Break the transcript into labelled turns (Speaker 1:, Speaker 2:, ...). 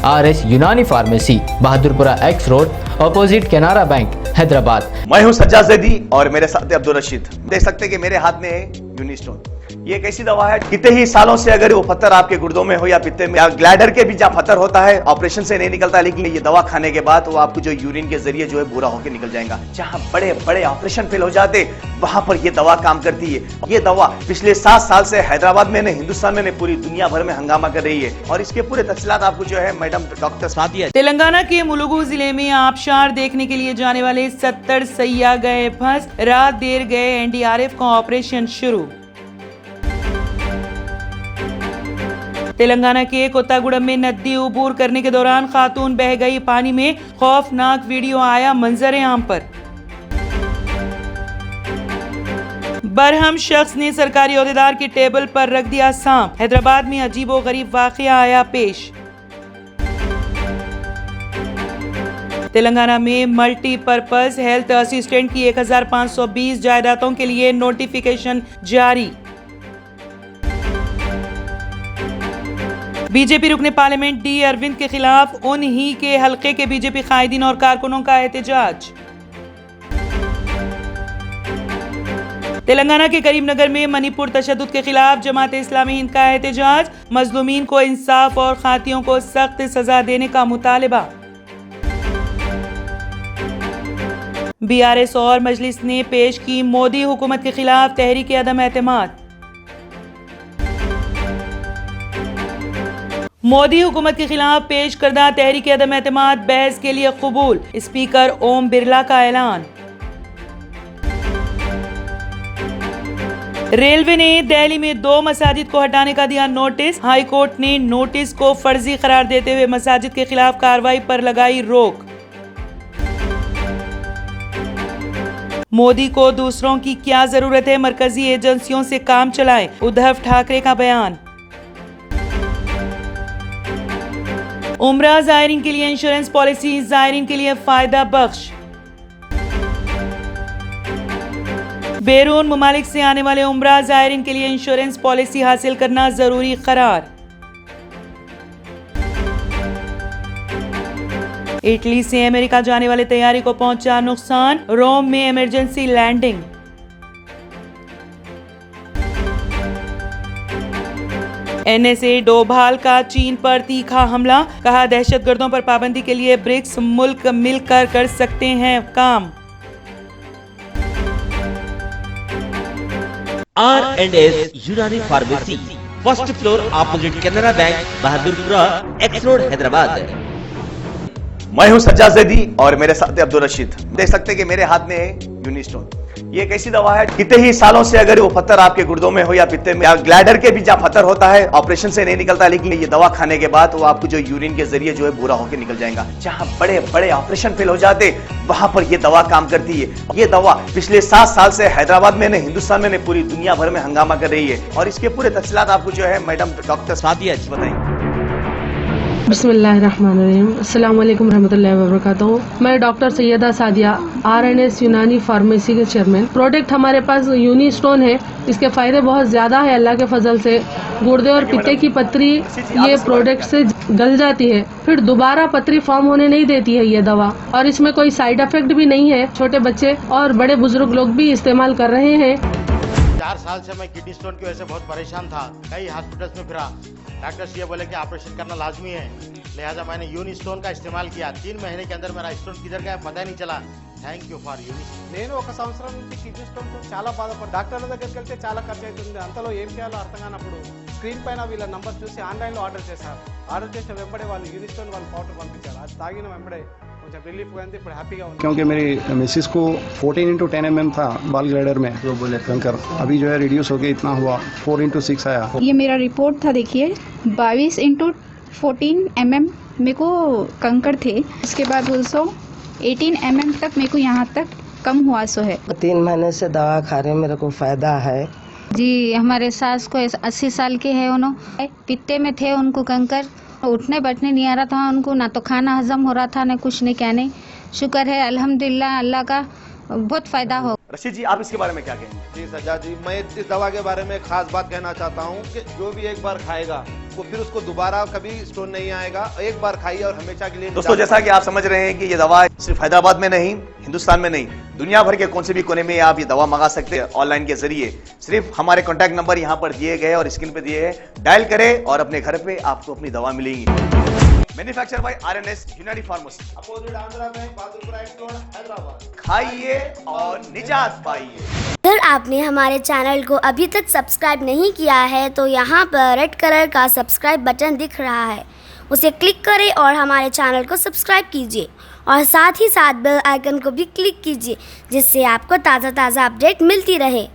Speaker 1: RS यूनानी pharmacy, Bahadurpura X road, opposite Canara bank, Hyderabad.
Speaker 2: मैं हूं सज्जाद ज़ैदी और मेरे साथ है अब्दुल रशीद। देख सकते हैं कि मेरे हाथ में है यूनिस्टोन। ये एक ऐसी दवा है, कितने ही सालों से अगर वो पत्थर आपके गुर्दों में हो या पित्ते में या ग्लैडर के भी जहाँ पत्थर होता है, ऑपरेशन से नहीं निकलता, लेकिन ये दवा खाने के बाद वो आपको जो यूरिन के जरिए जो है बुरा होकर निकल जाएगा। जहाँ बड़े बड़े ऑपरेशन फेल हो जाते वहां पर ये दवा काम करती है। ये दवा पिछले 7 साल से हैदराबाद में नहीं, हिंदुस्तान में नहीं, पूरी दुनिया भर में हंगामा कर रही है। और इसके पूरे तफसीलात आपको जो है मैडम डॉक्टर सादिया।
Speaker 3: तेलंगाना के मुलुगु जिले में आबशार देखने के लिए जाने वाले 70 सैयाह गए फंस, रात देर गए NDRF का ऑपरेशन शुरू। तेलंगाना के कोत्तागुड़म में नदी उबूर करने के दौरान खातून बह गई पानी में, खौफनाक वीडियो आया मंजर आम पर। बरहम शख्स ने सरकारी ओहदेदार की टेबल पर रख दिया सांप। हैदराबाद में अजीबोगरीब वाकया आया पेश। तेलंगाना में मल्टीपर्पज हेल्थ असिस्टेंट की 1520 जायदादों के लिए नोटिफिकेशन जारी। बीजेपी रुकने पार्लियामेंट डी अरविंद के खिलाफ उन्हीं के हलके के बीजेपी कायदीन और कारकुनों का एहतजाज। तेलंगाना के करीमनगर में मणिपुर तशद्दुद के खिलाफ जमात इस्लामी हिंद का एहतजाज। मजलूमीन को इंसाफ और खातियों को सख्त सजा देने का मुतालिबा। BRS और मजलिस ने पेश की मोदी हुकूमत के खिलाफ तहरीक अदम एतमाद। मोदी हुकूमत के खिलाफ पेश करदा तहरीक अदम एतमाद बहस के लिए कबूल, स्पीकर ओम बिरला का ऐलान। रेलवे ने दिल्ली में 2 मसाजिद को हटाने का दिया नोटिस। हाई कोर्ट ने नोटिस को फर्जी करार देते हुए मसाजिद के खिलाफ कार्रवाई पर लगाई रोक। मोदी को दूसरों की क्या जरूरत है, मरकजी एजेंसियों से काम चलाएं, उद्धव ठाकरे का बयान। उम्रा ज़ायरीन के लिए इंश्योरेंस पॉलिसी, ज़ायरीन के लिए फायदा बख्श। बैरून ममालिक से आने वाले उम्रा ज़ायरीन के लिए इंश्योरेंस पॉलिसी हासिल करना जरूरी करार। इटली से अमेरिका जाने वाले तैयारी को पहुंचा नुकसान, रोम में इमरजेंसी लैंडिंग। NSA डोभाल का चीन पर तीखा हमला, कहा दहशतगर्दों पर पाबंदी के लिए ब्रिक्स मुल्क मिलकर कर सकते हैं काम।
Speaker 4: R&S यूनानी pharmacy, first floor opposite Canara bank, Bahadurpura X road, Hyderabad.
Speaker 2: मैं हूं सज्जाद ज़ैदी और मेरे साथ है अब्दुल रशीद। देख सकते हैं कि मेरे हाथ में है यूनिस्टोन। ये एक ऐसी दवा है, कितने ही सालों से अगर वो पत्थर आपके गुर्दों में हो या पित्ते में या ग्लैडर के भी जहाँ पत्थर होता है, ऑपरेशन से नहीं निकलता, लेकिन ये दवा खाने के बाद वो आपको जो यूरिन के जरिए जो है बुरा होकर निकल जाएगा। जहाँ बड़े बड़े ऑपरेशन फेल हो जाते वहां पर ये दवा काम करती है। ये दवा पिछले 7 साल से हैदराबाद में नहीं, हिंदुस्तान में नहीं, पूरी दुनिया भर में हंगामा कर रही है। और इसके पूरे तफसीलात आपको जो है मैडम डॉक्टर सादिया बताएंगे।
Speaker 5: बिस्मिल्लाहिर्रहमानिर्रहीम, अस्सलाम वालेकुम रहमतुल्लाहि व बरकातहू। मैं डॉक्टर सैयदा सादिया, R&S यूनानी फार्मेसी के चेयरमैन। प्रोडक्ट हमारे पास यूनिस्टोन है। इसके फायदे बहुत ज्यादा है अल्लाह के फजल से। गुर्दे और पित्ते की पथरी ये प्रोडक्ट से गल जाती है, फिर दोबारा पथरी फॉर्म होने नहीं देती है ये दवा। और इसमें कोई साइड इफेक्ट भी नहीं है। छोटे बच्चे और बड़े बुजुर्ग लोग भी इस्तेमाल कर रहे हैं।
Speaker 6: 4 साल से मैं किडनी स्टोन की वजह से बहुत परेशान था। कई हॉस्पिटल्स में फिरा, डॉक्टर्स ये बोले कि ऑपरेशन करना लाजमी है, लिहाजा मैंने यूनिस्टोन का इस्तेमाल किया। 3 महीने के अंदर मेरा स्टोन किधर गया पता ही नहीं चला। Thank you for Unistone.
Speaker 7: నేను 1 సంవత్సరం నుంచి కిడ్నీ స్టోన్తో చాలా బాధపడ్డా. డాక్టర్ల దగ్గరికి వెళ్తే చాలా ఖర్చు అవుతుంది. అంతలో ఏం చేయాలో అర్థం కానప్పుడు స్క్రీన్ పైన వీళ్ళ నంబర్ చూసి ఆన్లైన్లో ఆర్డర్ చేశారు. ఆర్డర్ చేసిన వెంబడే వాళ్ళు యూనిస్టోన్ వాళ్ళు పౌడర్ పంపించారు. అది తాగిన వెంబడే కొంచెం రిలీఫ్ అయింది. ఇప్పుడు హ్యాపీగా ఉంది.
Speaker 8: क्योंकि मेरी मिसिस को 14x10 mm था बाल ग्लाइडर में, तो बोले कंकर अभी जो है रिड्यूस हो गया, इतना हुआ 4x6 आया।
Speaker 9: ये मेरा रिपोर्ट था, देखिए 22x14 mm मेरे को कंकर थे। उसके बाद 18 mm तक मेरे को यहाँ तक कम हुआ सो है।
Speaker 10: 3 महीने से दवा खा रहे, मेरे को फायदा है
Speaker 9: जी। हमारे सास को 80 साल के है, उन्होंने पित्ते में थे, उनको कंकर, उठने बैठने नहीं आ रहा था उनको, ना तो खाना हजम हो रहा था, ना कुछ नहीं कहने। शुक्र है अल्हम्दुलिल्लाह, अल्लाह का बहुत फायदा हो।
Speaker 2: रशीद जी, आप इसके बारे में क्या कहेंगे?
Speaker 11: जी सज्जाद जी, मैं इस दवा के बारे में खास बात कहना चाहता हूँ कि जो भी एक बार खाएगा वो फिर उसको दोबारा कभी स्टोन नहीं आएगा। एक बार खाइए और हमेशा के लिए।
Speaker 2: दोस्तों, जैसा कि आप समझ रहे हैं कि ये दवा सिर्फ हैदराबाद में नहीं, हिंदुस्तान में नहीं, दुनिया भर के कौन से भी कोने में आप ये दवा मंगा सकते हैं ऑनलाइन के जरिए। सिर्फ हमारे कॉन्टैक्ट नंबर यहाँ पर दिए गए और स्क्रीन पे दिए हैं, डायल करें और अपने घर पे आपको अपनी दवा मिलेगी। मैन्युफैक्चर बाय आरएनएस यूनानी pharmacy,
Speaker 6: opposite Andhra bank, Bahadurpura x road, Hyderabad.
Speaker 2: खाइए और निजात पाइए।
Speaker 12: अगर आपने हमारे चैनल को अभी तक सब्सक्राइब नहीं किया है तो यहाँ पर रेड कलर का सब्सक्राइब बटन दिख रहा है, उसे क्लिक करें और हमारे चैनल को सब्सक्राइब कीजिए और साथ ही साथ बेल आइकन को भी क्लिक कीजिए, जिससे आपको ताज़ा अपडेट मिलती रहे।